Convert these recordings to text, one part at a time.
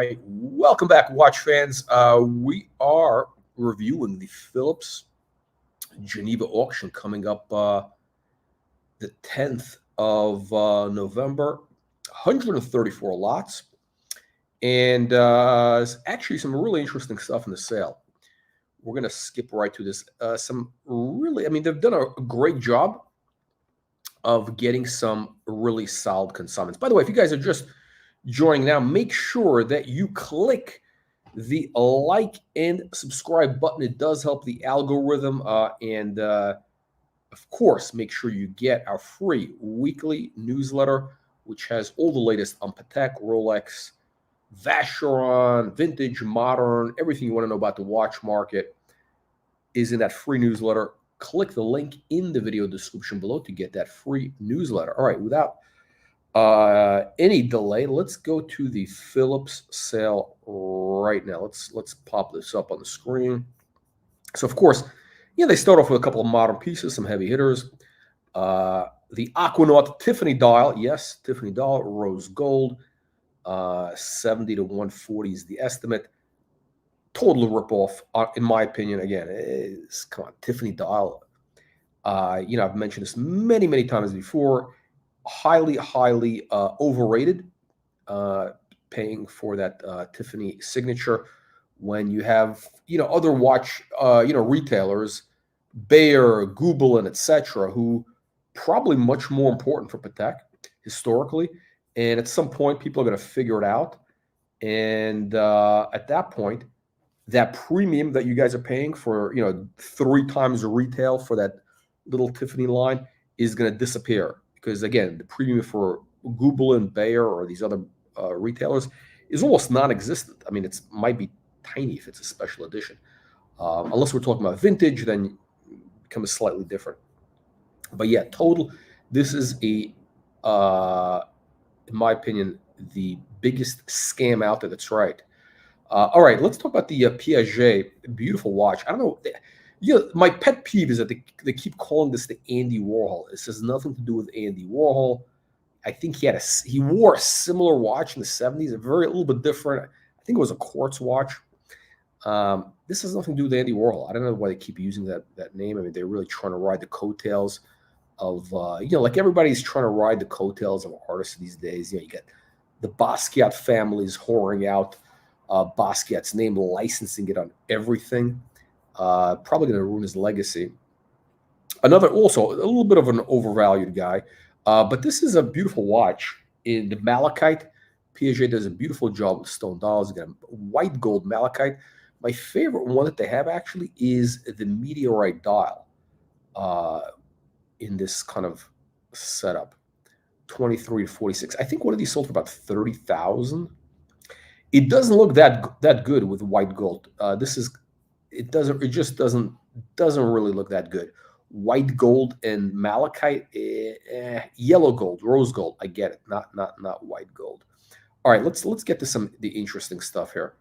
right, welcome back, watch fans. We are reviewing the Phillips Geneva auction coming up the 10th of November. 134 lots, and there's actually some really interesting stuff in the sale. We're going to skip right to this. They've done a great job of getting some really solid consignments. By the way, if you guys are just joining now, make sure that you click the like and subscribe button. It does help the algorithm. Of course, make sure you get our free weekly newsletter, which has all the latest on Patek, Rolex, Vacheron, vintage, modern, everything you want to know about the watch market is in that free newsletter. Click the link in the video description below to get that free newsletter. All right, without any delay, let's go to the Phillips sale right now. Let's pop this up on the screen. So of course, they start off with a couple of modern pieces, some heavy hitters. The Aquanaut Tiffany dial, yes, Tiffany dial, rose gold, 70 to 140 is the estimate. Total ripoff, in my opinion. Again, come on, Tiffany dial. I've mentioned this many times before. Highly overrated, paying for that Tiffany signature when you have other watch retailers, Bayer, Gubelin, etc., who probably much more important for Patek historically. And at some point, people are going to figure it out. And at that point, that premium that you guys are paying for 3 times the retail for that little Tiffany line is going to disappear. Because again, the premium for Gubelin, Bayer, or these other retailers is almost non-existent. I mean, it might be tiny if it's a special edition. Unless we're talking about vintage, then it becomes slightly different. But yeah, total, this is in my opinion, the biggest scam out there. That's right. All right, let's talk about the Piaget. Beautiful watch. I don't know. My pet peeve is that they keep calling this the Andy Warhol. This has nothing to do with Andy Warhol. I think he wore a similar watch in the 70s, a little bit different. I think it was a quartz watch. This has nothing to do with Andy Warhol. I don't know why they keep using that name. I mean, they're really trying to ride the coattails of, like everybody's trying to ride the coattails of artists these days. You get the Basquiat families whoring out Basquiat's name, licensing it on everything. Probably going to ruin his legacy. Also a little bit of an overvalued guy, but this is a beautiful watch in the malachite. Piaget does a beautiful job with stone dials. Again, white gold malachite. My favorite one that they have actually is the meteorite dial in this kind of setup, 23 to 46. I think one of these sold for about 30,000. It doesn't look that good with white gold. It just doesn't really look that good. White gold and malachite, yellow gold, rose gold. I get it, not white gold. All right, let's get to the interesting stuff here.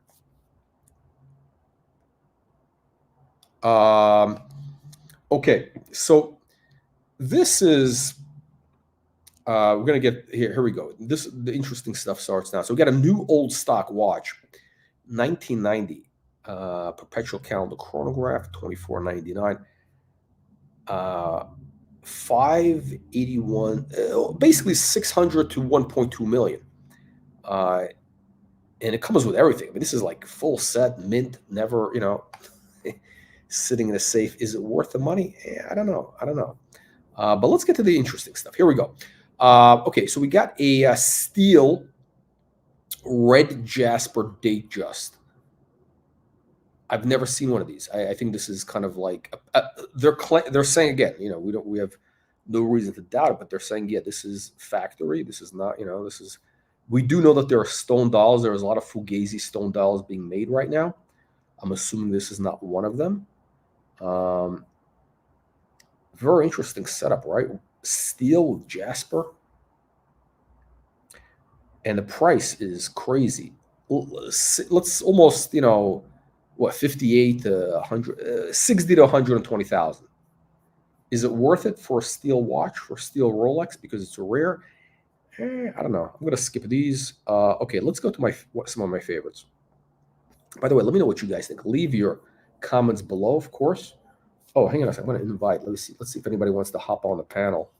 Okay, so this is we're gonna get here. Here we go. The interesting stuff starts now. So we got a new old stock watch, 1990, perpetual calendar chronograph, $24.99. 581, basically 600 to 1.2 million. And it comes with everything. I mean, this is like full set, mint, never, sitting in a safe. Is it worth the money? I don't know. But let's get to the interesting stuff. Here we go. Okay, so we got a steel red jasper date just. I've never seen one of these. I think this is kind of like they're saying again. We have no reason to doubt it, but they're saying this is factory. This is not. This is. We do know that there are stone dials. There's a lot of Fugazi stone dials being made right now. I'm assuming this is not one of them. Very interesting setup, right? Steel with jasper, and the price is crazy. Let's almost 58 to 100, 60 to 120,000. Is it worth it for a steel watch, for a steel Rolex, because it's rare? I don't know. I'm gonna skip these. Okay, let's go to some of my favorites. By the way, let me know what you guys think. Leave your comments below, of course. Oh, hang on a second. I'm gonna invite. Let me see. Let's see if anybody wants to hop on the panel.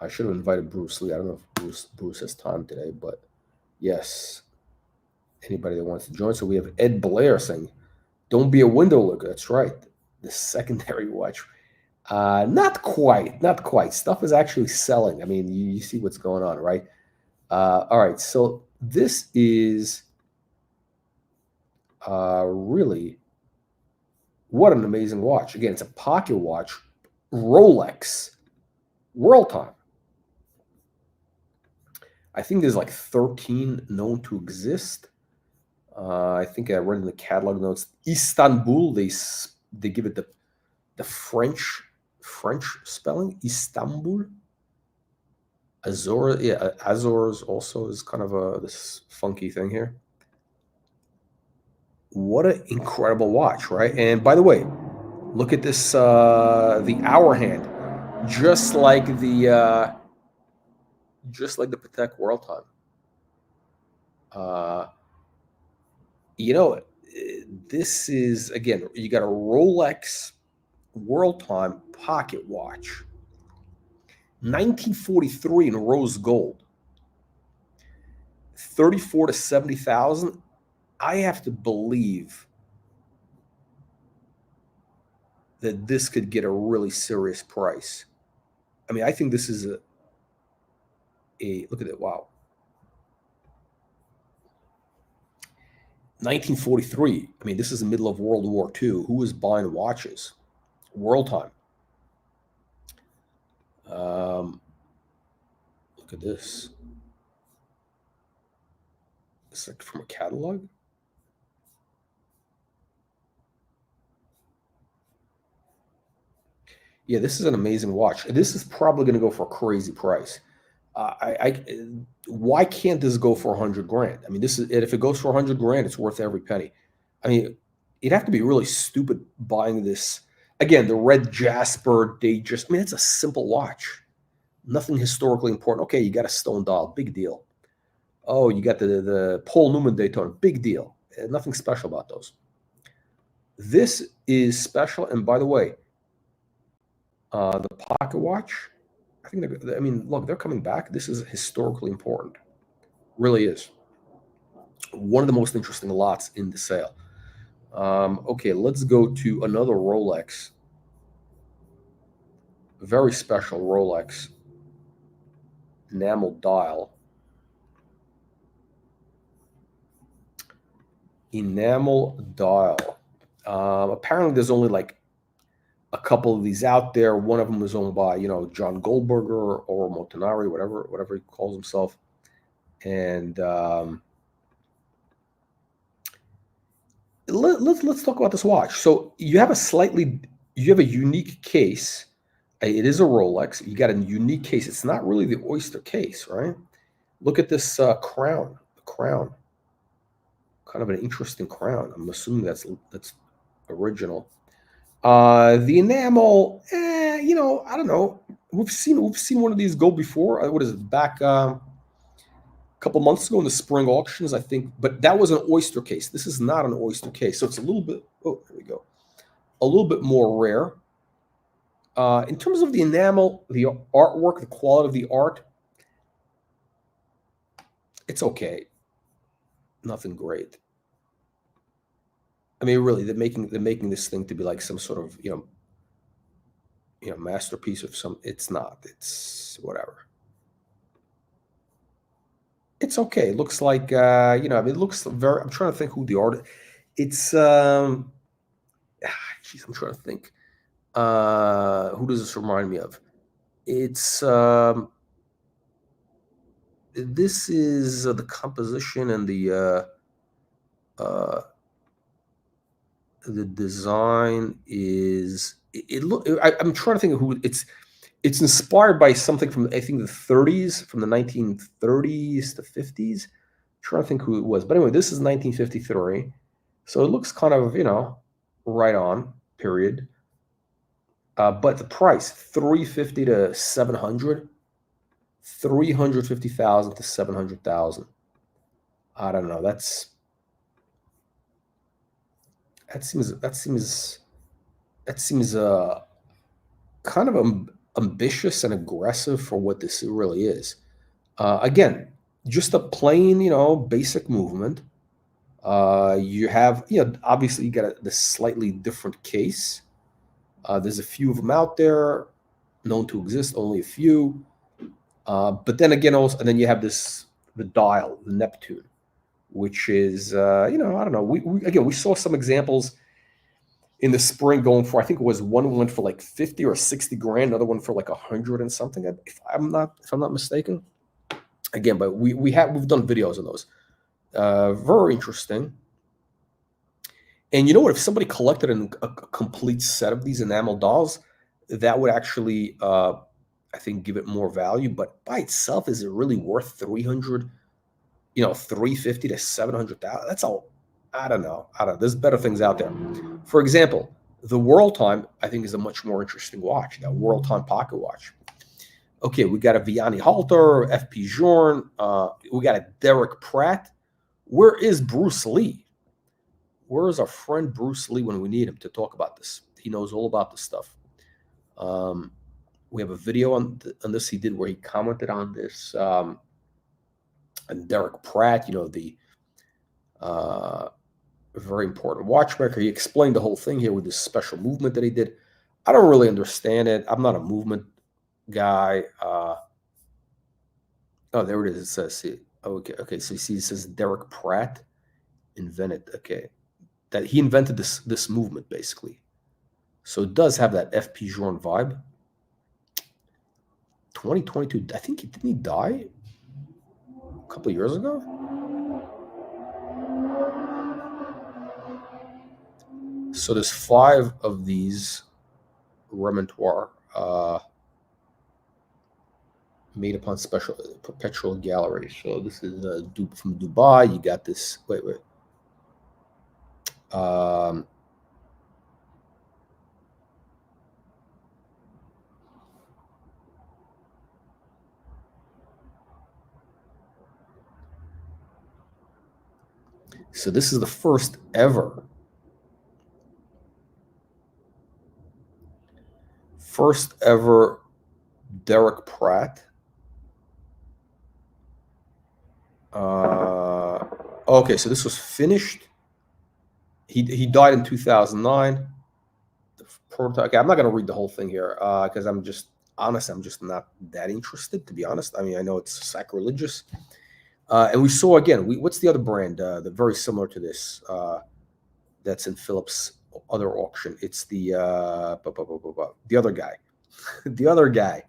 I should have invited Bruce Lee. I don't know if Bruce has time today, but yes, anybody that wants to join. So we have Ed Blair saying, "Don't be a window looker." That's right. The secondary watch. Not quite. Not quite. Stuff is actually selling. I mean, you see what's going on, right? All right. So this is really what an amazing watch. Again, it's a pocket watch, Rolex, world time. I think there's like 13 known to exist. I think I read in the catalog notes, Istanbul. They give it the French spelling, Istanbul. Azores, yeah, Azores also is kind of this funky thing here. What an incredible watch, right? And by the way, look at this, the hour hand, just like the Patek World Time. You know, this is, again, you got a Rolex World Time pocket watch, 1943 in rose gold, 34 to 70,000. I have to believe that this could get a really serious price. I mean, I think this is a look at it. Wow. 1943. I mean, this is the middle of World War II. Who was buying watches? World Time. Look at this. It's like from a catalog. Yeah, this is an amazing watch. This is probably going to go for a crazy price. Why can't this go for 100 grand? I mean, this is, if it goes for 100 grand, it's worth every penny. I mean, you'd have to be really stupid buying this. Again, the red Jasper, I mean, it's a simple watch. Nothing historically important. Okay, you got a stone dial, big deal. Oh, you got the Paul Newman Daytona, big deal. Nothing special about those. This is special. And by the way, the pocket watch, I think I mean, look, they're coming back. This is historically important. Really is. One of the most interesting lots in the sale. Okay, let's go to another Rolex. Very special Rolex enamel dial. Enamel dial. Apparently, there's only like a couple of these out there. One of them was owned by, John Goldberger or Montanari, whatever he calls himself. And let's talk about this watch. So you have a unique case. It is a Rolex. You got a unique case. It's not really the oyster case, right? Look at this crown. The crown, kind of an interesting crown. I'm assuming that's original. The enamel, I don't know. We've seen one of these go before. What is it? Back a couple months ago in the spring auctions, I think. But that was an oyster case. This is not an oyster case, so it's a little bit. Oh, there we go. A little bit more rare. In terms of the enamel, the artwork, the quality of the art, it's okay. Nothing great. I mean, really, they're making this thing to be like some sort of masterpiece of some. It's not. It's whatever. It's okay. It looks like I mean, it looks very. I'm trying to think who the artist. It's geez, I'm trying to think. Who does this remind me of? It's this is the composition and the design is I'm trying to think of who it's inspired by something from, I think, the 30s, from the 1930s to 50s. I'm trying to think who it was, but anyway, this is 1953, so it looks kind of right on, period. But the price, 350 to 700. 350,000 to 700,000. I don't know. That seems kind of ambitious and aggressive for what this really is. Again, just a plain, basic movement. You have, obviously you got this slightly different case. There's a few of them out there known to exist, only a few. But then again, also, and then you have the dial, the Neptune, which is, I don't know. We saw some examples in the spring going for, I think it was one went for like 50 or 60 grand, another one for like 100 and something, if I'm not mistaken. Again, but we've done videos on those. Very interesting. And you know what? If somebody collected a complete set of these enamel dolls, that would actually, I think, give it more value. But by itself, is it really worth 300? 350 to 700,000? That's all. I don't know. There's better things out there. For example, the World Time, I think, is a much more interesting watch. That World Time pocket watch. Okay, we got a Vianney Halter, FP Journe. We got a Derek Pratt. Where is Bruce Lee? Where is our friend Bruce Lee when we need him to talk about this? He knows all about this stuff. We have a video on this he did where he commented on this. And Derek Pratt, the very important watchmaker. He explained the whole thing here with this special movement that he did. I don't really understand it. I'm not a movement guy. Oh, there it is. It says, see, okay. So you see, it says Derek Pratt invented. Okay, that he invented this movement basically. So it does have that FP Journe vibe. 2022. I think didn't he die a couple of years ago? So there's 5 of these remontoire made upon special perpetual gallery. So this is from Dubai. You got this. Wait. So this is the first ever Derek Pratt. Okay, so this was finished. He died in 2009. The prototype. Okay, I'm not going to read the whole thing here because I'm just not that interested, to be honest. I mean, I know it's sacrilegious. And we saw again. What's the other brand? That very similar to this. That's in Phillip's other auction. It's the other guy, the other guy.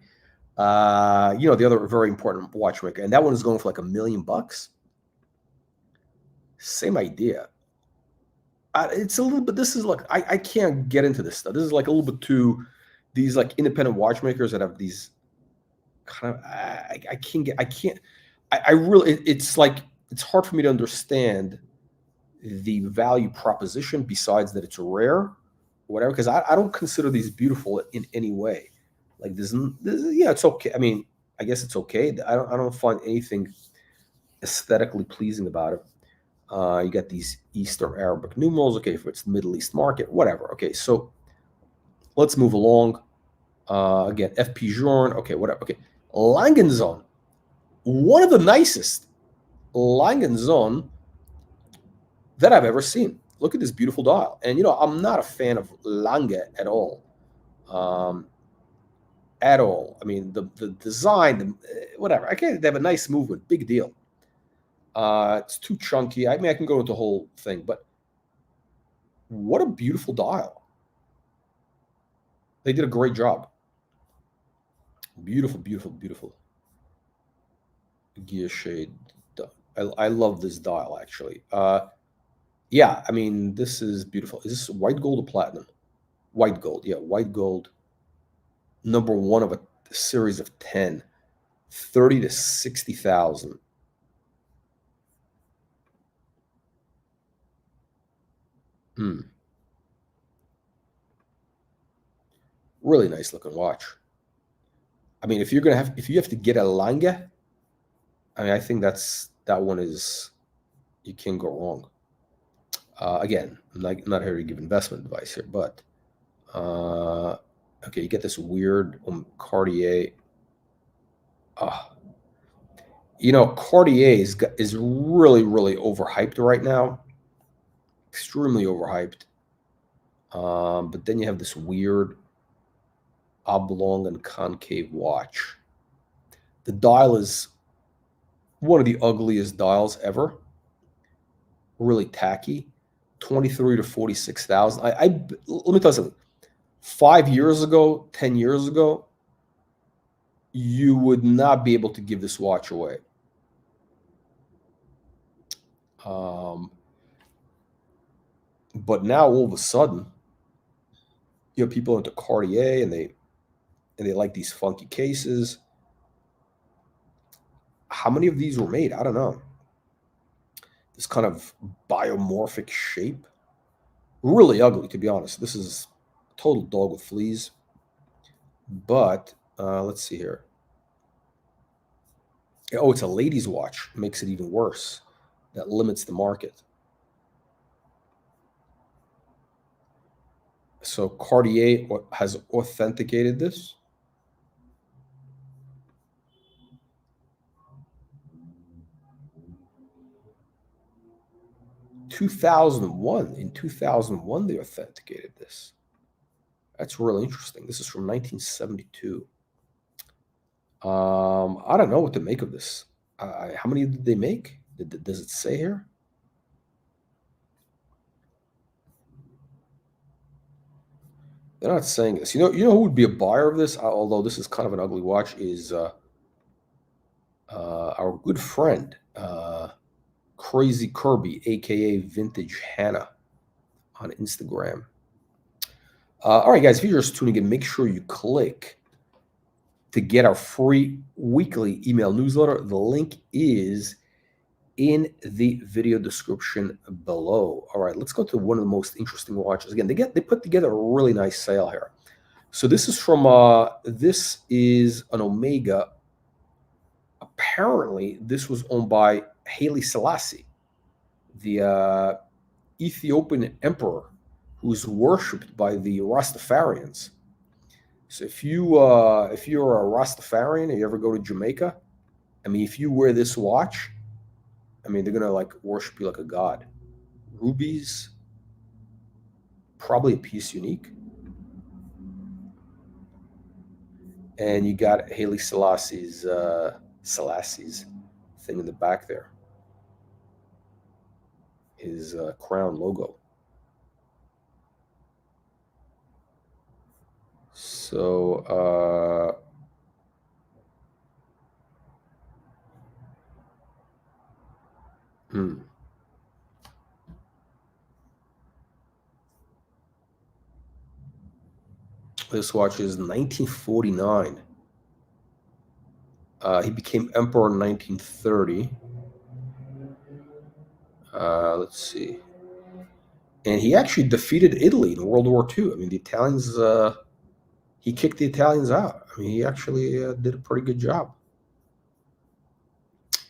The other very important watchmaker, and that one is going for like $1 million. Same idea. It's a little bit. This is like I can't get into this stuff. This is like a little bit too. These like independent watchmakers that have these kind of. I can't get. I can't. I really. It's like it's hard for me to understand the value proposition besides that it's rare, whatever. Because I don't consider these beautiful in any way. Like this, yeah, it's okay. I mean, I guess it's okay. I don't find anything aesthetically pleasing about it. You got these Eastern Arabic numerals. Okay, for its Middle East market, whatever. Okay, so let's move along. Again, FP Journe. Okay, whatever. Okay, Langenzoon, one of the nicest Langenzoon that I've ever seen. Look at this beautiful dial. And I'm not a fan of Lange at all. At all. I mean, the design, whatever. They have a nice movement. Big deal. It's too chunky. I mean, I can go into the whole thing, but what a beautiful dial. They did a great job. Beautiful, beautiful, beautiful. Gear shade. I love this dial, actually. Yeah, I mean, this is beautiful. Is this white gold or platinum? White gold. Yeah, white gold. Number 1 of a series of 10. 30 to 60,000. Really nice looking watch. I mean, if you have to get a Lange, I mean, I think that one is, you can't go wrong. Again, I'm not here to give investment advice here, but okay, you get this weird Cartier. Cartier is really, really overhyped right now, extremely overhyped. But then you have this weird oblong and concave watch. The dial is one of the ugliest dials ever. Really tacky. 23 to 46,000. Let me tell you something. 5 years ago, 10 years ago, you would not be able to give this watch away. But now all of a sudden, people into Cartier and they like these funky cases. How many of these were made? I don't know. This kind of biomorphic shape. Really ugly, to be honest. This is total dog with fleas. But let's see here. Oh, it's a ladies' watch. Makes it even worse. That limits the market. So Cartier has authenticated this. In 2001, they authenticated this. That's really interesting. This is from 1972. I don't know what to make of this. How many did they make? Does it say here? They're not saying this. You know who would be a buyer of this? Although this is kind of an ugly watch, is our good friend Crazy Kirby, aka Vintage Hannah, on Instagram. All right, guys, if you're just tuning in, make sure you click to get our free weekly email newsletter. The link is in the video description below. All right, let's go to one of the most interesting watches. Again, they put together a really nice sale here. So this is from this is an Omega. Apparently, this was owned by Haile Selassie, the Ethiopian emperor, who's worshipped by the Rastafarians. So if you're a Rastafarian and you ever go to Jamaica, I mean, if you wear this watch, I mean, they're gonna like worship you like a god. Rubies, probably a piece unique, and you got Haile Selassie's thing in the back there, his crown logo. So this watch is 1949. He became emperor in 1930. Let's see. And he actually defeated Italy in World War II. I mean, the Italians, he kicked the Italians out. I mean, he actually did a pretty good job.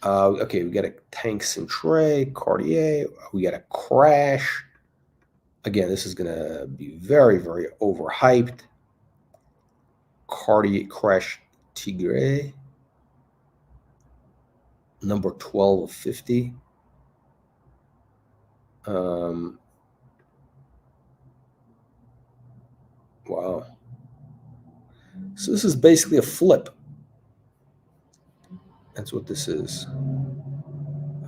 Okay, we got a Tank Cintre, Cartier. We got a Crash. Again, this is going to be very, very overhyped. Cartier Crash Tigre. Number 12 of 50. Wow. So this is basically a flip. That's what this is.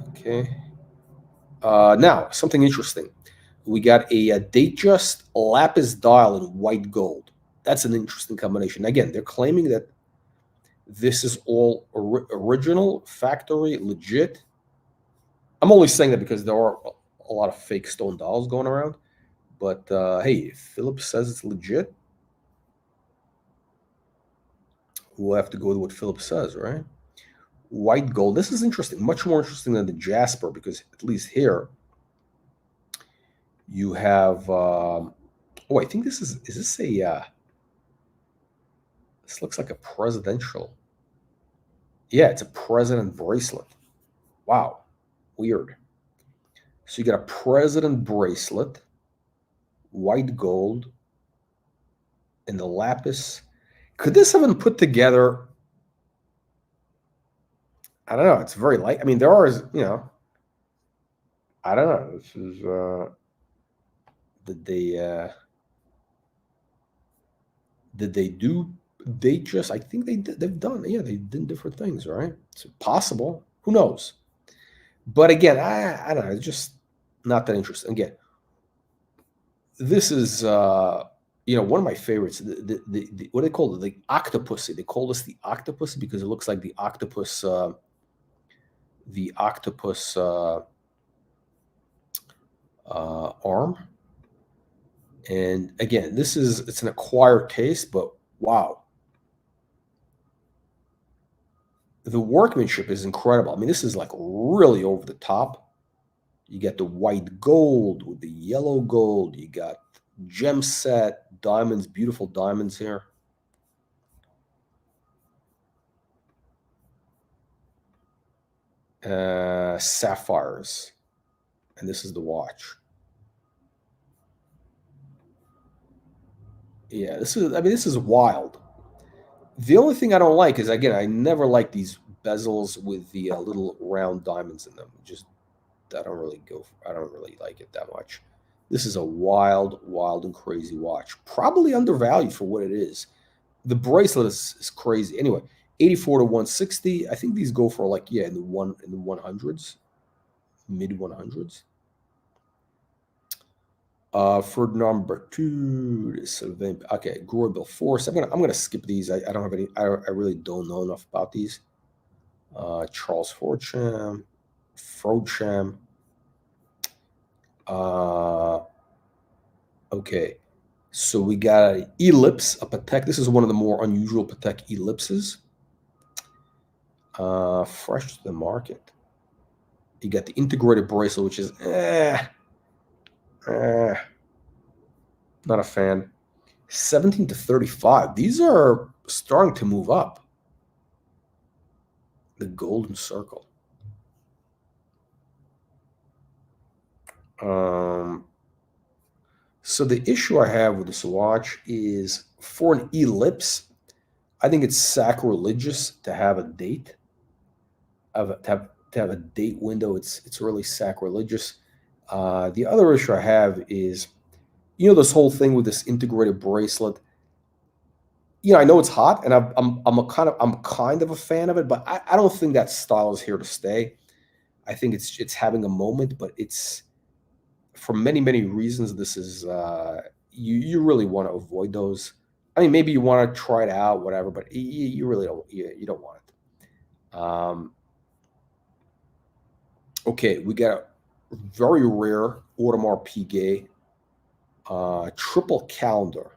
Okay. Now, something interesting. We got a Datejust lapis dial in white gold. That's an interesting combination. Again, they're claiming that this is all original, factory, legit. I'm only saying that because there are a lot of fake stone dials going around. But hey, if Phillip says it's legit, we'll have to go with what Phillip says, right? White gold. This is interesting, much more interesting than the Jasper, because at least here you have. Oh, I think this is this a This looks like a presidential. Yeah, it's a president bracelet. Wow, weird. So you got a president bracelet, white gold, and the lapis. Could this have been put together? I don't know. It's very light. I mean, there are, I don't know. This is did they did they do? They just, I think they did. They've done. Yeah, they did different things, right? It's possible. Who knows? But again, I don't know. It's just not that interesting. Again, this is one of my favorites. The what do they call it? The octopus. They call this the octopus because it looks like the octopus. The octopus arm. And again, it's an acquired taste, but wow. The workmanship is incredible. I mean, this is like really over the top. You get the white gold with the yellow gold. You got gem set, diamonds, beautiful diamonds here. Sapphires. And this is the watch. Yeah, this is wild. The only thing I don't like is, again, I never like these bezels with the little round diamonds in them. Just, I don't really like it that much. This is a wild, wild and crazy watch. Probably undervalued for what it is. The bracelet is crazy. Anyway, 84 to 160. I think these go for like, in the 100s, mid 100s. For number 2, okay, Gorbil Force. I'm gonna skip these. I don't have any. I really don't know enough about these. Charles Frodsham. Okay, so we got an ellipse, a Patek. This is one of the more unusual Patek ellipses. Fresh to the market. You got the integrated bracelet, which is not a fan. 17 to 35. These are starting to move up. The golden circle. So the issue I have with this watch is, for an ellipse, I think it's sacrilegious to have a date. To have a date window, it's really sacrilegious. The other issue I have is, this whole thing with this integrated bracelet. I know it's hot, and I'm kind of a fan of it, but I don't think that style is here to stay. I think it's having a moment, but it's, for many, many reasons, this is you really want to avoid those. I mean, maybe you want to try it out, whatever, but you really don't. You don't want it. Okay, we got a very rare Audemars Piguet triple calendar.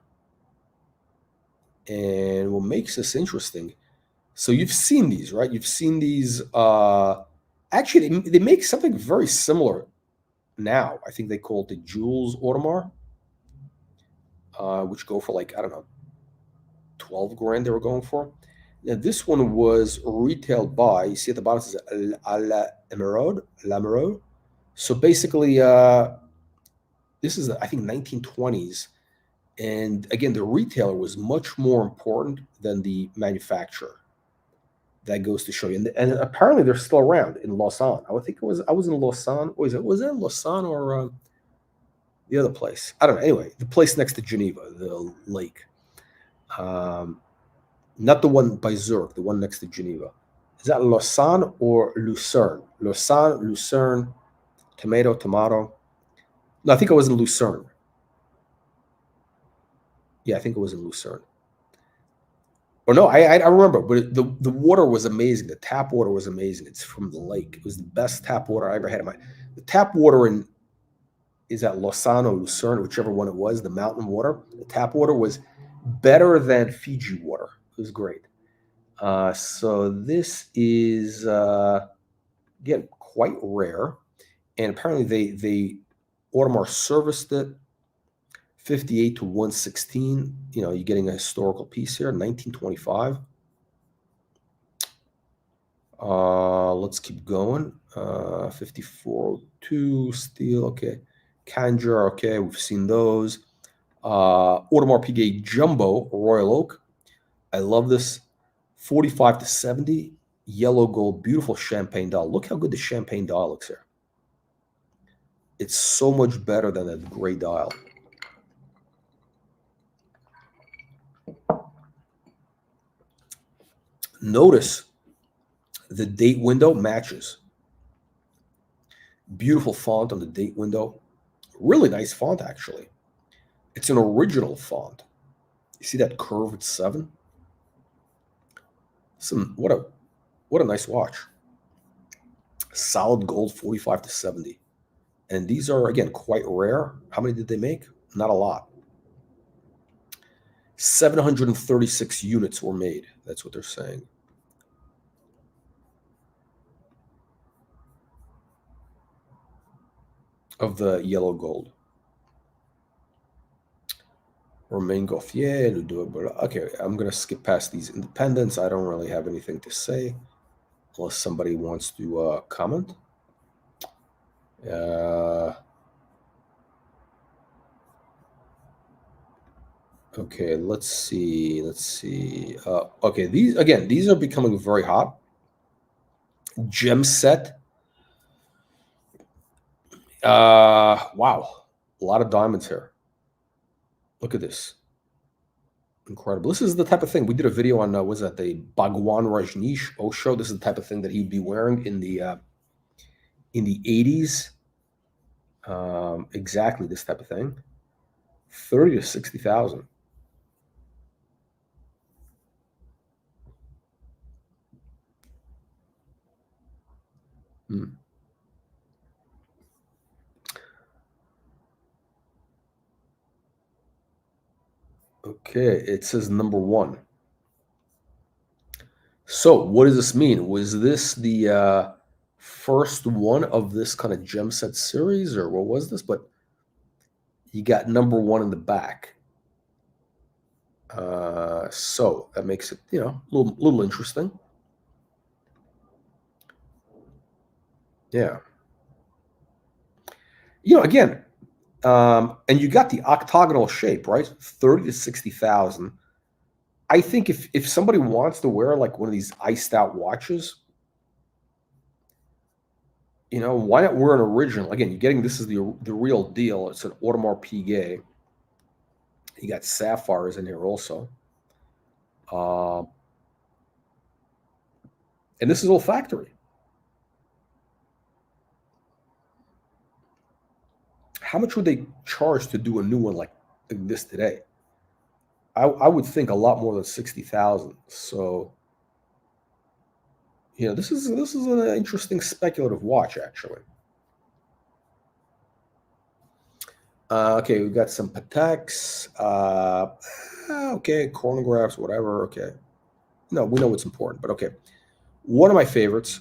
And what makes this interesting, so you've seen these, right? You've seen these. Actually, they make something very similar now. I think they call it the Jules Audemars, which go for like, I don't know, 12 grand they were going for. Now, this one was retailed by, you see at the bottom, it says L'Emeraude. So basically, this is, I think, 1920s. And again, the retailer was much more important than the manufacturer. That goes to show you. And apparently they're still around in Lausanne. I was in Lausanne. Was it in Lausanne or the other place? I don't know. Anyway, the place next to Geneva, the lake. Not the one by Zurich, the one next to Geneva. Is that Lausanne or Lucerne? Lausanne, Lucerne, tomato. No, I think I was in Lucerne. Yeah, I think it was in Lucerne. Or no, I remember, but the water was amazing. The tap water was amazing. It's from the lake. It was the best tap water I ever had in my. The tap water is at Lausanne or Lucerne, whichever one it was. The mountain water, the tap water was better than Fiji water. It was great. So this is again quite rare, and apparently they Audemars serviced it. 58 to 116. You know, you're getting a historical piece here, 1925. Let's keep going. 5402 steel. Okay. Kanjar. Okay, we've seen those. Audemars Piguet Jumbo Royal Oak. I love this. 45 to 70. Yellow gold. Beautiful champagne dial. Look how good the champagne dial looks here. It's so much better than a gray dial. Notice the date window matches. Beautiful font on the date window. Really nice font, actually. It's an original font. You see that curved 7? What a nice watch. Solid gold, 45 to 70. And these are, again, quite rare. How many did they make? Not a lot. 736 units were made. That's what they're saying. Of the yellow gold. Romain Gauthier, okay, I'm going to skip past these independents. I don't really have anything to say unless somebody wants to comment. Okay, let's see. Okay, these are becoming very hot. Gem set. Wow, a lot of diamonds here. Look at this. Incredible. This is the type of thing we did a video on. Was that the Bhagwan Rajneesh Osho? This is the type of thing that he'd be wearing in the 80s. Exactly this type of thing. 30 to 60,000. Okay, it says number 1. So what does this mean? Was this the first one of this kind of gem set series, or what was this? But you got number 1 in the back. So that makes it, a little interesting. Yeah. Again, and you got the octagonal shape, right? 30 to 60,000. I think if somebody wants to wear like one of these iced out watches, why not wear an original? Again, you're getting, this is the real deal. It's an Audemars Piguet. You got sapphires in here also. And this is all factory. How much would they charge to do a new one like this today? I would think a lot more than 60,000. So, this is an interesting speculative watch, actually. Okay, we got some Pateks. Okay, chronographs, whatever. Okay, no, we know what's important, but okay. One of my favorites,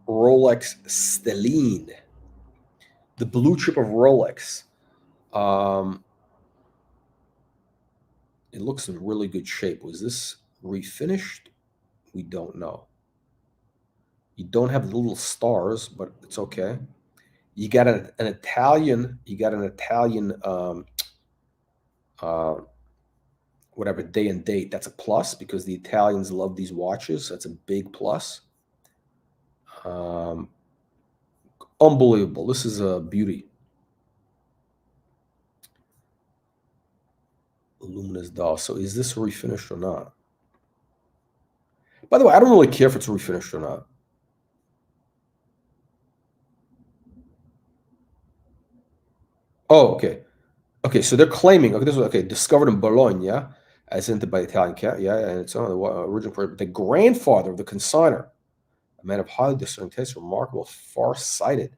Rolex Stelline, the blue chip of Rolex. It looks in really good shape. Was this refinished? We don't know. You don't have the little stars, but it's okay. You got an Italian. You got an Italian. Whatever day and date. That's a plus because the Italians love these watches. That's a big plus. Unbelievable. This is a beauty. Luminous dial. So is this refinished or not? By the way, I don't really care if it's refinished or not. Oh, okay. Okay, so they're claiming, okay, this was, okay, discovered in Bologna, as into by the Italian cat, yeah, and it's on the original, the grandfather of the consigner, a man of highly discerning taste, remarkable, far-sighted.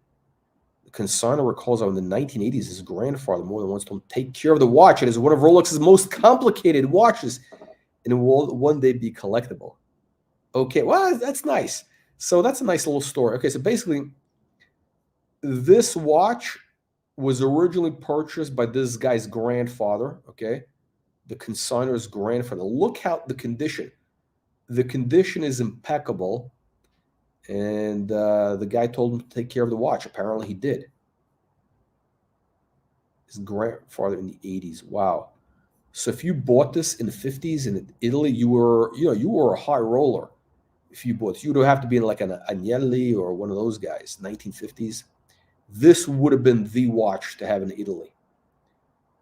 The consigner recalls how in the 1980s, his grandfather more than once told him, take care of the watch. It is one of Rolex's most complicated watches and it will one day be collectible. Okay, well, that's nice. So that's a nice little story. Okay, so basically, this watch was originally purchased by this guy's grandfather, okay? The consignor's grandfather. Look how the condition. The condition is impeccable. And the guy told him to take care of the watch. Apparently he did. His grandfather in the 80s. Wow. So if you bought this in the 50s in Italy, you were a high roller. If you bought, you would have to be in like an Agnelli or one of those guys, 1950s. This would have been the watch to have in Italy.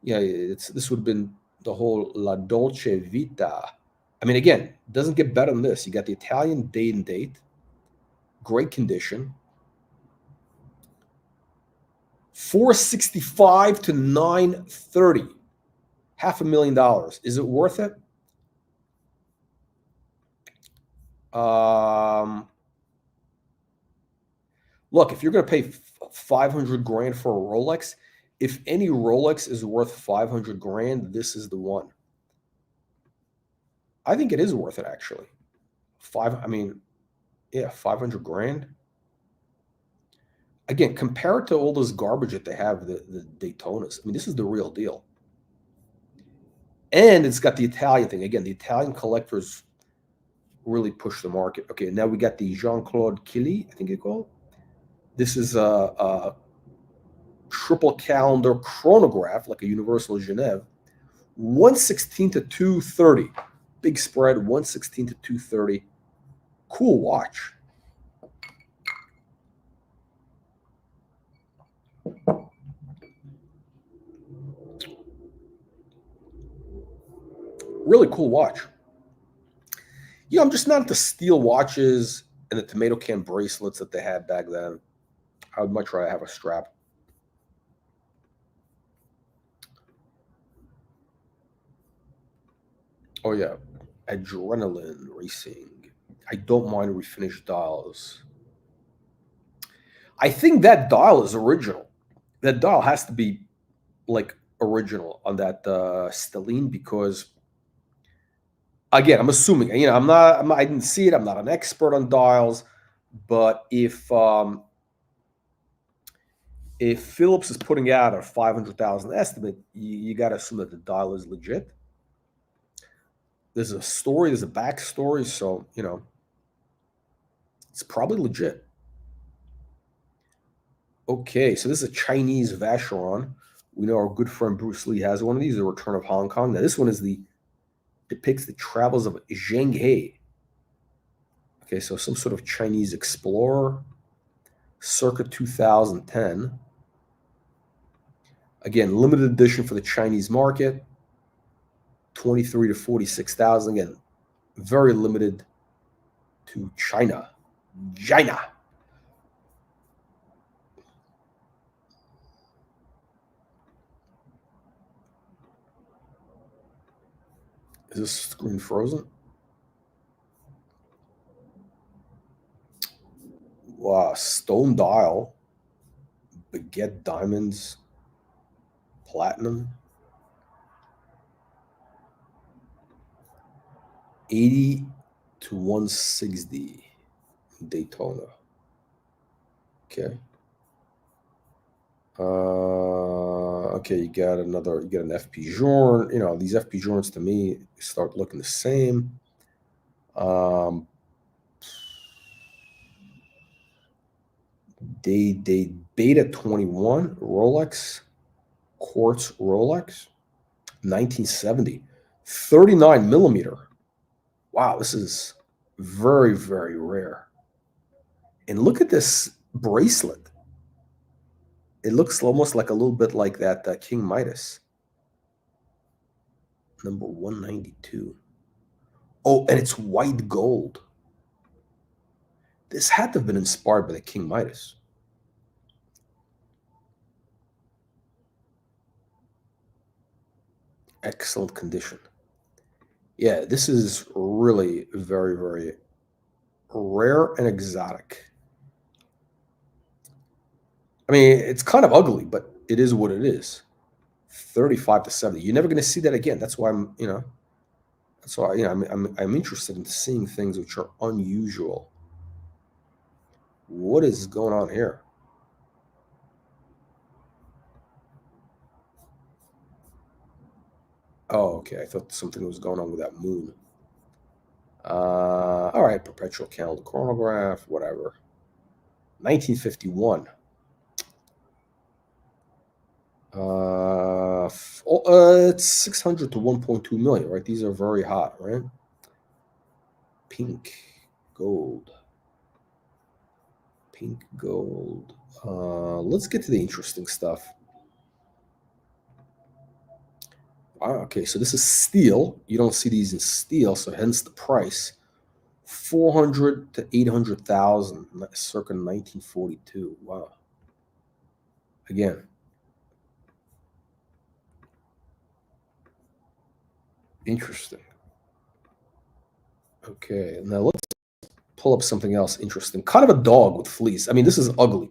Yeah, this would have been the whole La Dolce Vita. I mean, again, it doesn't get better than this. You got the Italian date and date, great condition. $465 to $930, $500,000. Is it worth it? Look, if you're going to pay 500 grand for a Rolex, if any Rolex is worth 500 grand, this is the one. I think it is worth it, actually. 500 grand. Again, compared to all this garbage that they have, the Daytonas, I mean, this is the real deal. And it's got the Italian thing. Again, the Italian collectors really push the market. Okay, now we got the Jean-Claude Killy, I think you call it. This is a triple calendar chronograph, like a Universal Genève. 116 to 230. Big spread, 116 to 230. Cool watch. Really cool watch. Yeah, I'm just not into steel watches and the tomato can bracelets that they had back then. I would much rather have a strap. Oh, yeah. Adrenaline racing. I don't mind refinished dials. I think that dial is original. That dial has to be like original on that stellene because, again, I'm assuming. I didn't see it. I'm not an expert on dials, but if Phillips is putting out a 500,000 estimate, you got to assume that the dial is legit. There's a story, there's a backstory, so it's probably legit. Okay, so this is a Chinese Vacheron. We know our good friend Bruce Lee has one of these, The Return of Hong Kong. Now, this one depicts the travels of Zheng He. Okay, so some sort of Chinese explorer, circa 2010. Again, limited edition for the Chinese market, 23 to 46,000. Again, very limited to China. China. Is this screen frozen? Wow, stone dial, baguette diamonds, platinum. 80 to 160 Daytona. Okay. Okay, you got an FP Journe. These FP Journes to me start looking the same. They Beta 21 Rolex, quartz Rolex, 1970, 39 millimeter. Wow, this is very, very rare. And look at this bracelet. It looks almost like a little bit like that King Midas. Number 192. Oh, and it's white gold. This had to have been inspired by the King Midas. Excellent condition. Yeah, this is really very, very rare and exotic. I mean, it's kind of ugly, but it is what it is. 35 to 70. You're never going to see that again. That's why I'm interested in seeing things which are unusual. What is going on here? Oh, okay. I thought something was going on with that moon. All right, perpetual calendar chronograph, whatever. 1951. It's 600 to 1.2 million, right? These are very hot, right? Pink gold. Pink gold. Let's get to the interesting stuff. Wow, okay, so this is steel. You don't see these in steel, so hence the price. 400 to 800,000, circa 1942. Wow. Again, interesting. Okay, now let's pull up something else interesting. Kind of a dog with fleece. I mean, this is ugly.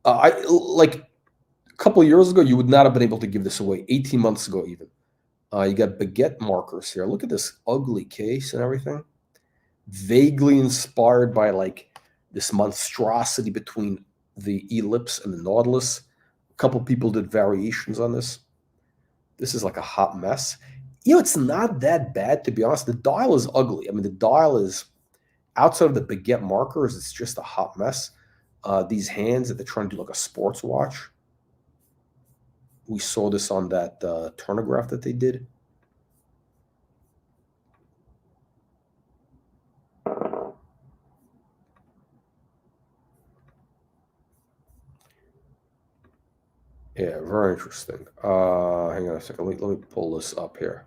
I like a couple of years ago, you would not have been able to give this away. 18 months ago, even. You got baguette markers here. Look at this ugly case and everything. Vaguely inspired by like this monstrosity between the ellipse and the nautilus. A couple people did variations on this. This is like a hot mess. It's not that bad, to be honest. The dial is ugly. I mean, the dial is outside of the baguette markers. It's just a hot mess. These hands that they're trying to do like a sports watch. We saw this on that turnograph that they did. Yeah, very interesting. Hang on a second. Let me pull this up here.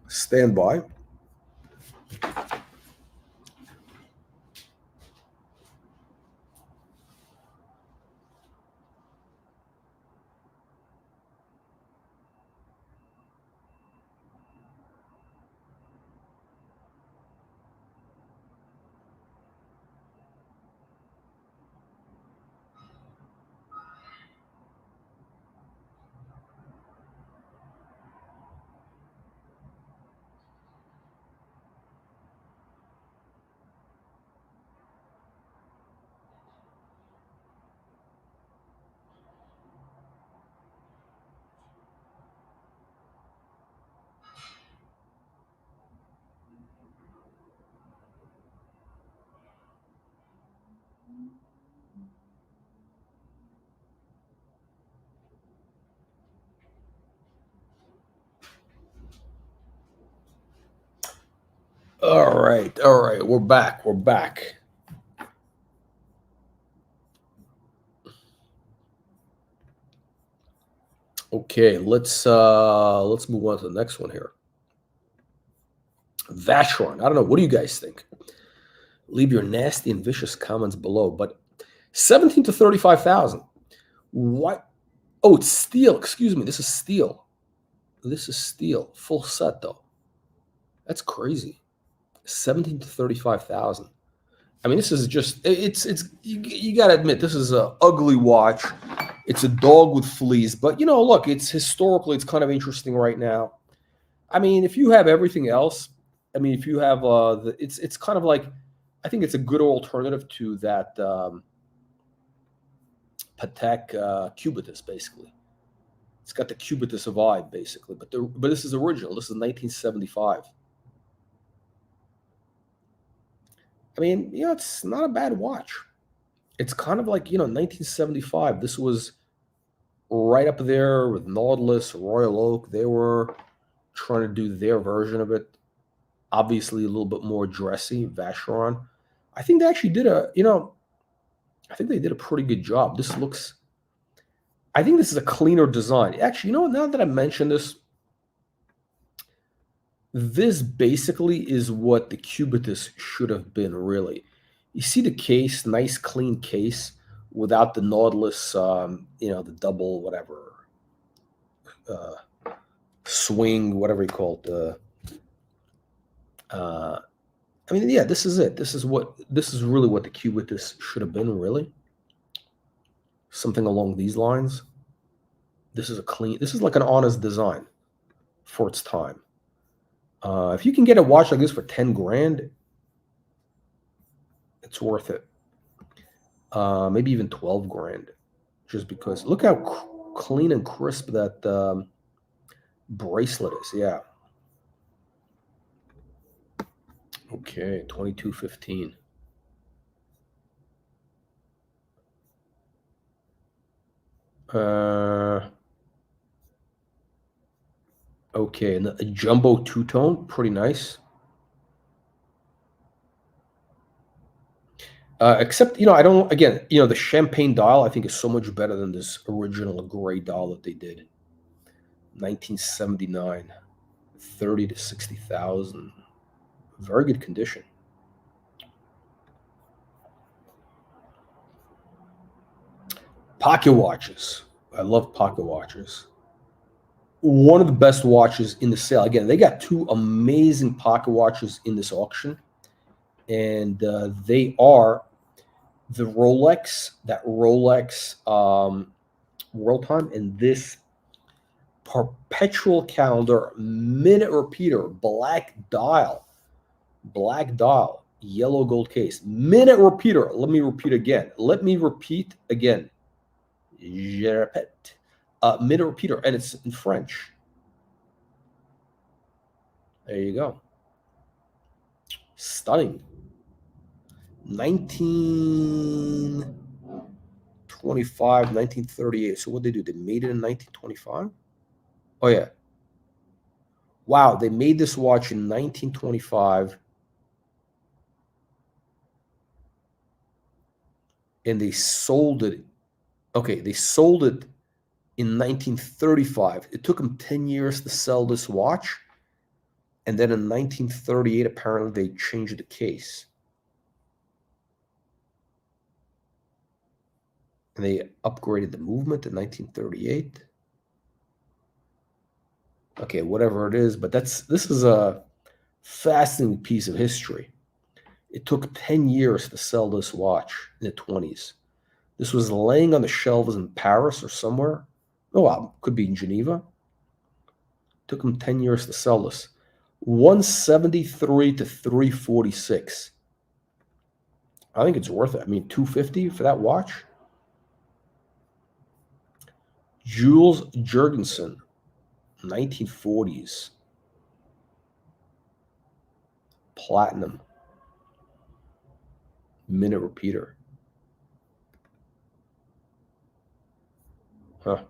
Stand by. All right, we're back. We're back. Okay, let's move on to the next one here. Vacheron. I don't know. What do you guys think? Leave your nasty and vicious comments below. But 17 to 35,000. What? Oh, it's steel. Excuse me. This is steel. This is steel. Full set though. That's crazy. 17 to 35,000. I mean, this is just it's you got to admit this is a ugly watch. It's a dog with fleas, but look, it's historically it's kind of interesting right now. I mean, if you have everything else, I mean, if you have it's kind of like I think it's a good alternative to that Patek Cubitus, basically. It's got the Cubitus vibe, basically, but this is original. This is 1975. I mean, it's not a bad watch. It's kind of like 1975. This was right up there with Nautilus, Royal Oak. They were trying to do their version of it. Obviously, a little bit more dressy. Vacheron. I think they actually did I think they did a pretty good job. I think this is a cleaner design. Actually, now that I mention this basically is what the Cubitus should have been, really. You see the case, nice clean case, without the Nautilus, the double whatever uh, swing, whatever you call it. I mean, yeah, this is it. This is really what the Cubitus should have been, really. Something along these lines. This is like an honest design for its time. If you can get a watch like this for 10 grand, it's worth it. Maybe even 12 grand, just because. Look how clean and crisp that bracelet is. Yeah. Okay, 2215. Okay, and a jumbo two-tone, pretty nice. Except, I don't, again, the champagne dial I think is so much better than this original gray dial that they did. 1979, 30 to 60,000. Very good condition. Pocket watches. I love pocket watches. One of the best watches in the sale. Again, they got two amazing pocket watches in this auction. And they are the Rolex, World Time, and this perpetual calendar minute repeater, black dial, yellow gold case, minute repeater. Let me repeat again. Je répète. Minute repeater, and it's in French. There you go. Stunning. 1925, 1938. So what did they do? They made it in 1925? Oh, yeah. Wow, they made this watch in 1925. And they sold it. Okay, they sold it in 1935. It took them 10 years to sell this watch. And then in 1938, apparently they changed the case. And they upgraded the movement in 1938. Okay, whatever it is, but this is a fascinating piece of history. It took 10 years to sell this watch in the 20s. This was laying on the shelves in Paris or somewhere. Oh, well, could be in Geneva. It took them 10 years to sell this. 173 to 346. I think it's worth it. I mean, 250 for that watch. Jules Jurgensen, 1940s. Platinum. Minute repeater. Huh.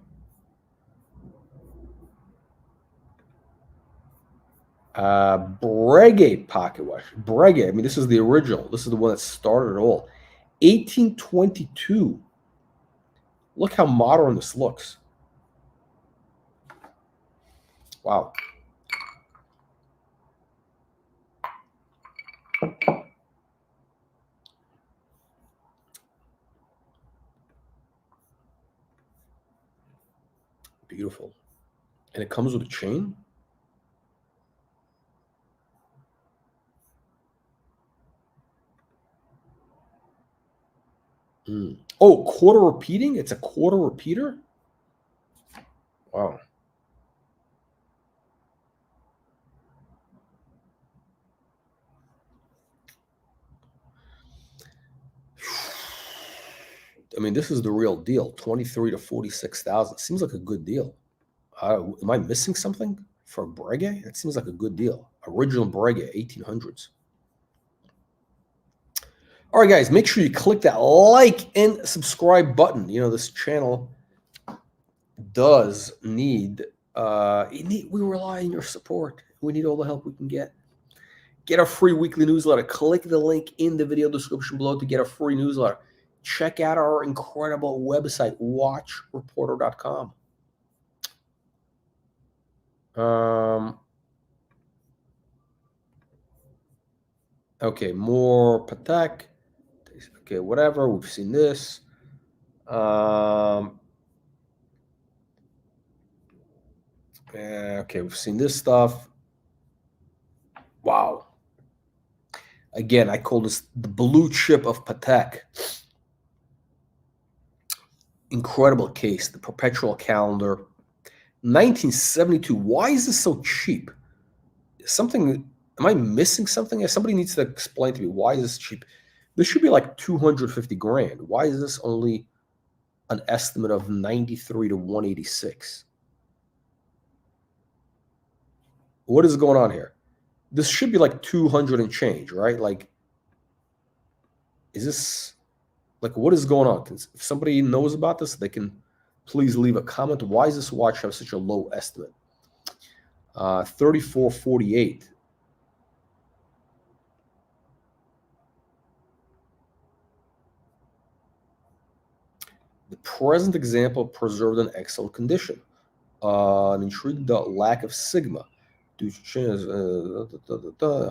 Breguet pocket watch. Breguet. I mean, this is the original. This is the one that started it all. 1822. Look how modern this looks. Wow. Beautiful. And it comes with a chain. Oh, quarter repeating? It's a quarter repeater? Wow. I mean, this is the real deal. 23 to 46,000. Seems like a good deal. Am I missing something for Breguet? That seems like a good deal. Original Breguet, 1800s. All right, guys, make sure you click that like and subscribe button. This channel does need, we rely on your support. We need all the help we can get. Get a free weekly newsletter. Click the link in the video description below to get a free newsletter. Check out our incredible website, watchreporter.com. Okay, more Patek. Okay, whatever. We've seen this. Okay, we've seen this stuff. Wow. Again, I call this the blue chip of Patek. Incredible case, the perpetual calendar. 1972. Why is this so cheap? something. Am I missing something? Somebody needs to explain to me, why is this cheap? This should be like 250 grand. Why is this only an estimate of 93 to 186? What is going on here? This should be like 200 and change, right? Like, is this, like, what is going on? If somebody knows about this, they can please leave a comment. Why does this watch have such a low estimate? 3448. The present example preserved in excellent condition. An intrigued lack of sigma.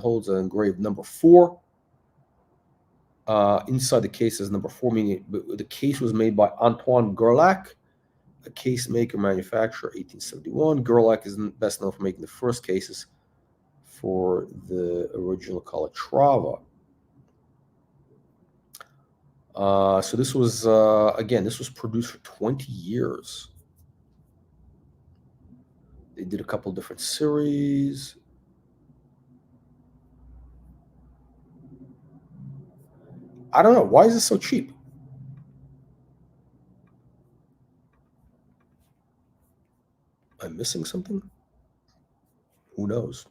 Holds an engraved number 4. Inside the case is number 4, meaning the case was made by Antoine Gerlach, a case maker, manufacturer, 1871. Gerlach is best known for making the first cases for the original Calatrava. So this was, again, this was produced for 20 years. They did a couple different series. I don't know. Why is this so cheap? I'm missing something? Who knows?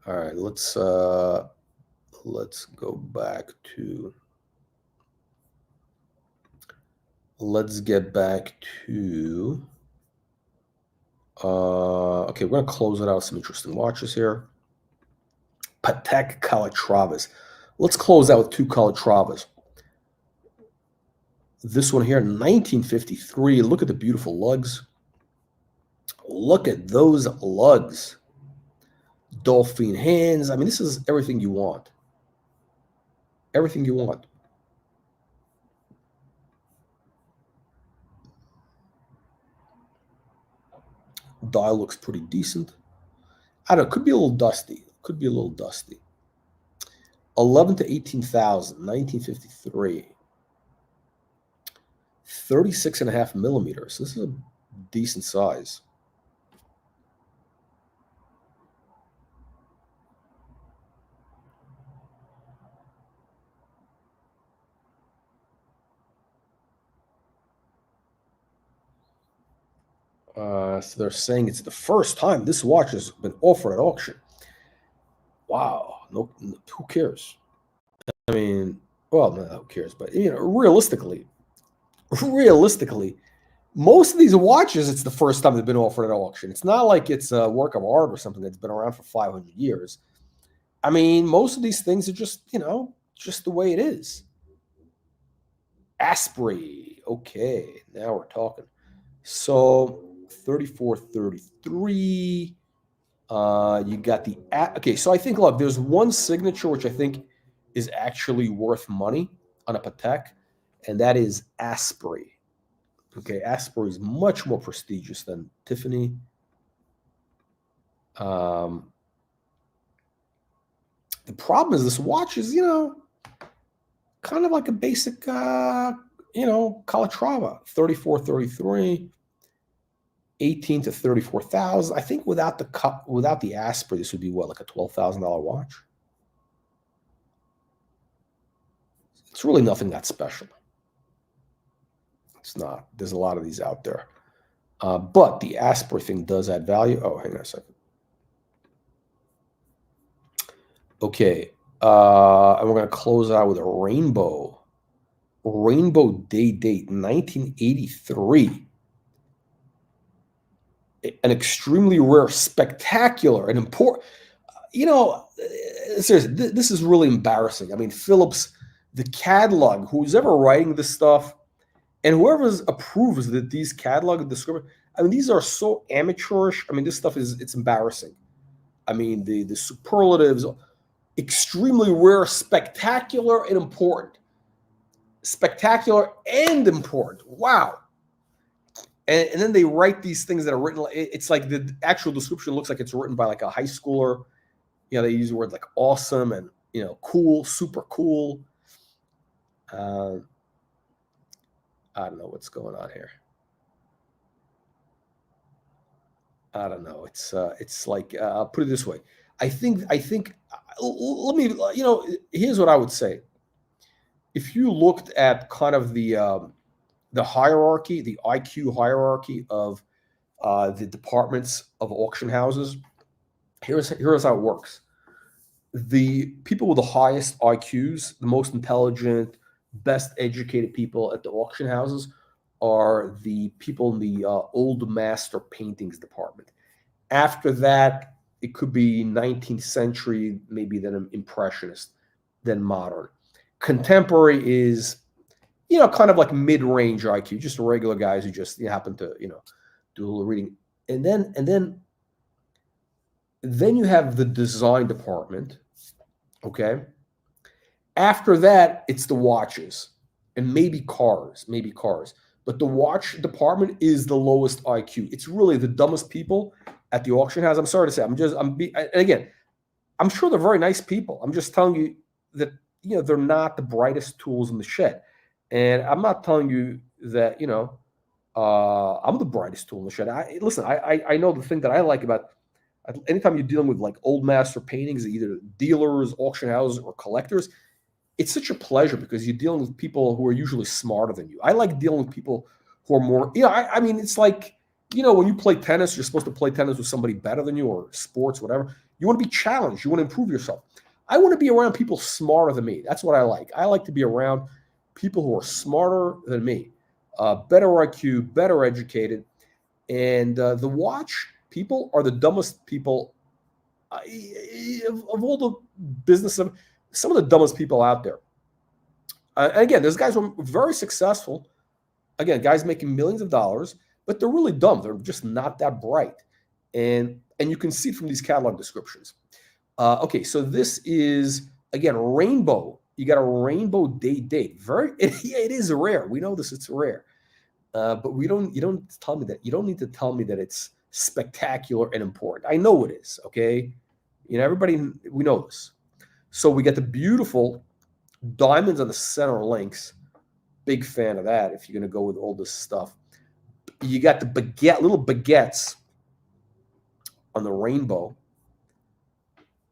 All right, let's go back to, let's get back to, okay, we're going to close it out with some interesting watches here. Patek Calatravas. Let's close out with 2 Calatravas. This one here, 1953. Look at the beautiful lugs. Look at those lugs. Dolphin hands. I mean, this is everything you want. Everything you want. Dial looks pretty decent. I don't know. Could be a little dusty. Could be a little dusty. 11 to 18,000, 1953. 36.5 millimeters. This is a decent size. So they're saying it's the first time this watch has been offered at auction. Wow. No, who cares? I mean, well, no, who cares? But, you know, realistically, most of these watches, it's the first time they've been offered at auction. It's not like it's a work of art or something that's been around for 500 years. I mean, most of these things are just, you know, just the way it is. Asprey. Okay, now we're talking. So 3433. You got the, okay, so I think, look, there's one signature which I think is actually worth money on a Patek, and that is Asprey. Okay, Asprey is much more prestigious than Tiffany. The problem is this watch is, you know, kind of like a basic, you know, Calatrava, 3433, 18 to 34,000. I think without the Asprey, this would be what, like a $12,000 watch? It's really nothing that special. It's not. There's a lot of these out there. But the Asprey thing does add value. Oh, hang on a second. Okay. And we're going to close out with a rainbow. Rainbow Day Date, 1983. An extremely rare, spectacular, and important. You know, seriously, this is really embarrassing. I mean, Phillips, the catalog, who's ever writing this stuff, and whoever approves that these catalog description, I mean, these are so amateurish. I mean, this stuff it's embarrassing. I mean, the superlatives, extremely rare, spectacular, and important. Spectacular and important. Wow. And then they write these things that are written. It's like the actual description looks like it's written by like a high schooler. You know, they use words like awesome and, you know, cool, super cool. I don't know what's going on here. I don't know. It's like I'll put it this way. I think. Let me. Here's what I would say. If you looked at kind of the hierarchy, the IQ hierarchy of the departments of auction houses, here's how it works. The people with the highest IQs, the most intelligent, best educated people at the auction houses are the people in the old master paintings department. After that, it could be 19th century, maybe then an impressionist, then modern. Contemporary is, kind of like mid-range IQ, just regular guys who just happen to, do a little reading. And then you have the design department, okay? After that, it's the watches and maybe cars. But the watch department is the lowest IQ. It's really the dumbest people at the auction house. I'm sorry to say. And again, I'm sure they're very nice people. I'm just telling you that, they're not the brightest tools in the shed. And I'm not telling you that, I'm the brightest tool in the shed. Listen, I know the thing that I like about anytime you're dealing with like old master paintings, either dealers, auction houses, or collectors, it's such a pleasure because you're dealing with people who are usually smarter than you. I like dealing with people who are more, I mean, it's like, when you play tennis, you're supposed to play tennis with somebody better than you, or sports, whatever. You want to be challenged. You want to improve yourself. I want to be around people smarter than me. That's what I like. I like to be around people who are smarter than me, better IQ, better educated. And the watch people are the dumbest people of all the business of some of the dumbest people out there. And again, there's guys who are very successful. Again, guys making millions of dollars, but they're really dumb. They're just not that bright, and you can see it from these catalog descriptions. Okay, so this is again rainbow. You got a rainbow date. It is rare. We know this. It's rare, but we don't. You don't tell me that. You don't need to tell me that it's spectacular and important. I know it is. Okay, everybody. We know this. So we get the beautiful diamonds on the center links. Big fan of that. If you're going to go with all this stuff, you got the little baguettes on the rainbow.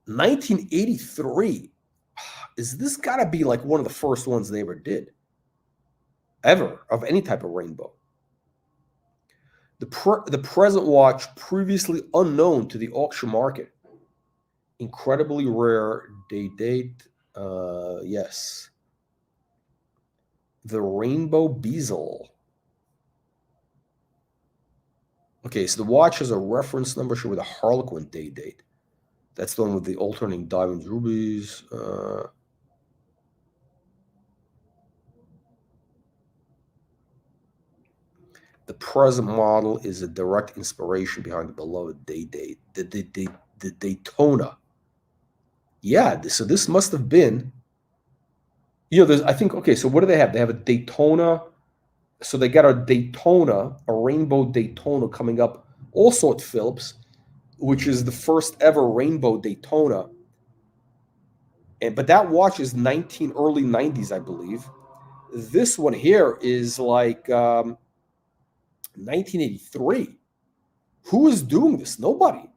1983. Is this got to be like one of the first ones they ever did? Ever, of any type of rainbow. The present watch, previously unknown to the auction market. Incredibly rare date. Yes. The rainbow bezel. Okay, so the watch has a reference number with a Harlequin date. That's the one with the alternating diamonds, rubies. The present model is a direct inspiration behind the beloved date. The Daytona. Yeah, so this must have been, I think, okay, so what do they have? They have a Daytona. So they got a Daytona, a rainbow Daytona coming up also at Phillips, which is the first ever rainbow Daytona. But that watch is early 90s, I believe. This one here is like 1983. Who is doing this? Nobody.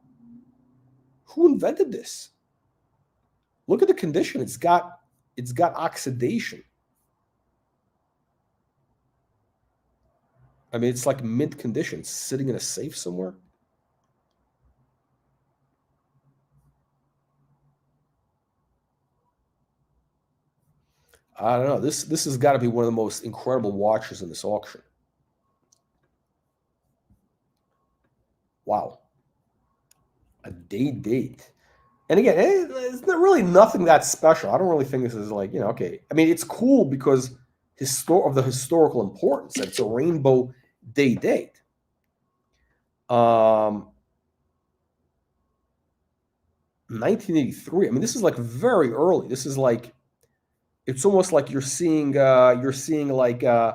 Who invented this? Look at the condition. It's got oxidation. I mean, it's like mint condition, sitting in a safe somewhere. I don't know. This has got to be one of the most incredible watches in this auction. Wow. A date. And again, it's really nothing that special. I don't really think this is like, okay. I mean, it's cool because of the historical importance. It's a rainbow date. 1983. I mean, this is like very early. This is like, it's almost like you're seeing like I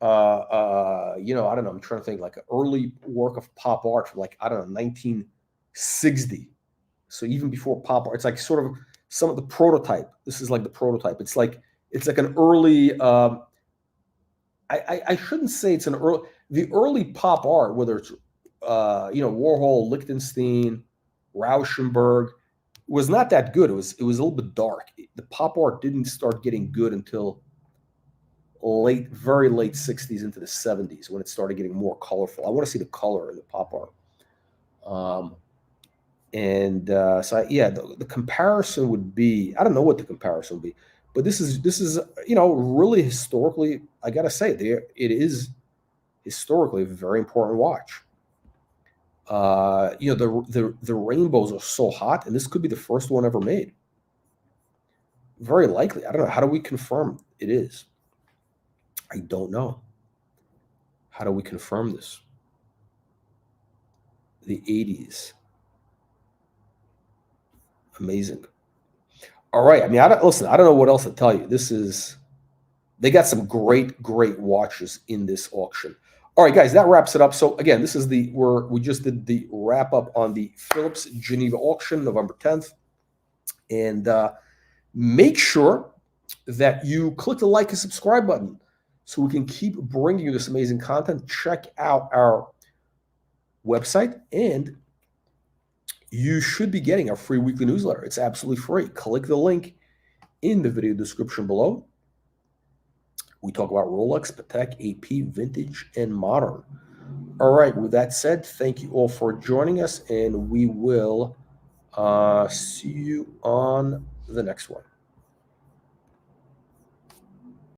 don't know, I'm trying to think like an early work of pop art from like, I don't know, 1960. So even before pop art, it's like sort of some of the prototype. This is like the prototype. It's like an early I shouldn't say it's the early pop art, whether it's Warhol, Lichtenstein, Rauschenberg was not that good. It was a little bit dark. The pop art didn't start getting good until very late 60s into the 70s when it started getting more colorful. I want to see the color in the pop art. The comparison would be, I don't know what the comparison would be, but this is really historically, I got to say, it is historically a very important watch. The rainbows are so hot, and this could be the first one ever made. Very likely. I don't know. How do we confirm it is? I don't know. How do we confirm this? The 80s. Amazing. All right. I mean, I don't know what else to tell you. They got some great watches in this auction. All right, guys, that wraps it up. So again, this is we just did the wrap up on the Phillips Geneva auction, November 10th. And make sure that you click the like and subscribe button so we can keep bringing you this amazing content. Check out our website, and you should be getting our free weekly newsletter. It's absolutely free. Click the link in the video description below. We talk about Rolex, Patek, AP, vintage, and modern. All right, with that said, thank you all for joining us, and we will see you on the next one.